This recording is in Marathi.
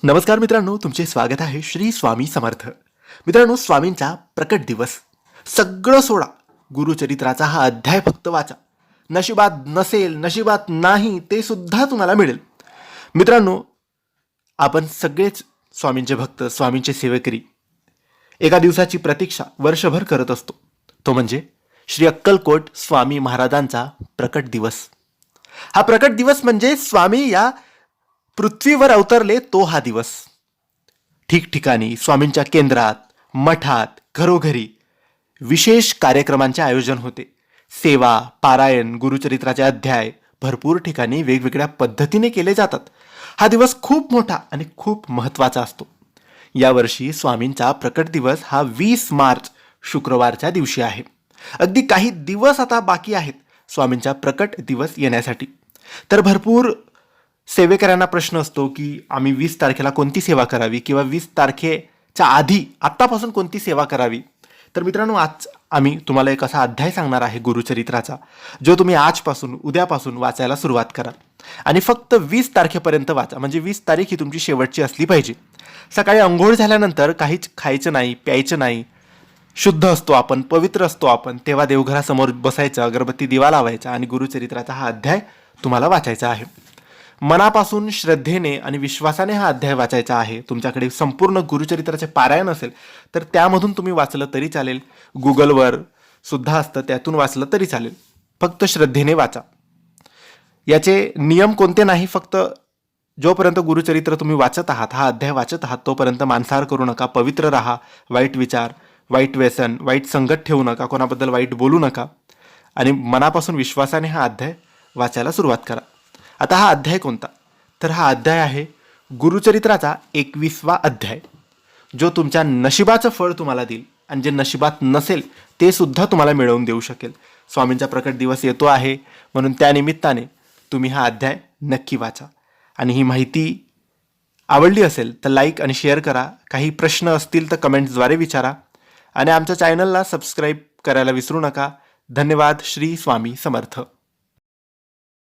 नमस्कार मित्रांनो, तुमचे स्वागत आहे श्री स्वामी समर्थ. मित्रांनो, स्वामींचा प्रकट दिवस. सगळं सोडा, गुरुचरित्राचा हा अध्याय फक्त वाचा. नशिबात नसेल, नशिबात नाही, ते सुद्धा तुम्हाला मिळेल. मित्रांनो, आपण सगळेच स्वामींचे भक्त, स्वामींचे सेवेकरी एका दिवसाची प्रतीक्षा वर्षभर करत असतो. तो म्हणजे श्री अक्कलकोट स्वामी महाराजांचा प्रकट दिवस. हा प्रकट दिवस म्हणजे स्वामी या पृथ्वीवर अवतरले तो हा दिवस. ठिकठिकाणी स्वामींच्या केंद्रात, मठात, घरोघरी विशेष कार्यक्रमांचे आयोजन होते. सेवा, पारायण, गुरुचरित्राचे अध्याय भरपूर ठिकाणी वेगवेगळ्या पद्धतीने केले जातात. हा दिवस खूप मोठा आणि खूप महत्त्वाचा असतो. यावर्षी स्वामींचा प्रकट दिवस हा 20 मार्च शुक्रवारच्या दिवशी आहे. अगदी काही दिवस आता बाकी आहेत स्वामींचा प्रकट दिवस येण्यासाठी. तर भरपूर सेवेकऱ्यांना प्रश्न असतो की आम्ही 20 तारखेला कोणती सेवा करावी किंवा 20 तारखेच्या आधी आत्तापासून कोणती सेवा करावी. तर मित्रांनो, आज आम्ही तुम्हाला एक असा अध्याय सांगणार आहे गुरुचरित्राचा, जो तुम्ही आजपासून, उद्यापासून वाचायला सुरुवात करा आणि फक्त 20 तारखेपर्यंत वाचा. म्हणजे 20 तारीख ही तुमची शेवटची असली पाहिजे. सकाळी अंघोळ झाल्यानंतर काहीच खायचं नाही, प्यायचं नाही. शुद्ध असतो आपण, पवित्र असतो आपण, तेव्हा देवघरासमोर बसायचं, अगरबत्ती दिवा लावायचा आणि गुरुचरित्राचा हा अध्याय तुम्हाला वाचायचा आहे. मनापासून, श्रद्धेने आणि विश्वासाने हा अध्याय वाचायचा आहे. तुमच्याकडे संपूर्ण गुरुचरित्राचे पारायण असेल तर त्यामधून तुम्ही वाचलं तरी चालेल. गुगलवर सुद्धा असतं, त्यातून वाचलं तरी चालेल. फक्त श्रद्धेने वाचा. याचे नियम कोणते नाही, फक्त जोपर्यंत गुरुचरित्र तुम्ही वाचत आहात, हा अध्याय वाचत आहात, तोपर्यंत मांसाहार करू नका, पवित्र राहा, वाईट विचार, वाईट व्यसन, वाईट संगत ठेवू नका, कोणाबद्दल वाईट बोलू नका आणि मनापासून विश्वासाने हा अध्याय वाचायला सुरुवात करा. आता हा अध्याय कोणता? तर हा अध्याय आहे गुरुचरित्राचा 21वा अध्याय, जो तुमच्या नशिबाचं फळ तुम्हाला देईल आणि जे नशिबात नसेल ते सुद्धा तुम्हाला मिळवून देऊ शकेल. स्वामींचा प्रकट दिवस येतो आहे म्हणून त्यानिमित्ताने तुम्ही हा अध्याय नक्की वाचा. आणि ही माहिती आवडली असेल तर लाईक आणि शेअर करा. काही प्रश्न असतील तर कमेंट्सद्वारे विचारा आणि आमच्या चॅनलला सबस्क्राईब करायला विसरू नका. धन्यवाद. श्री स्वामी समर्थ.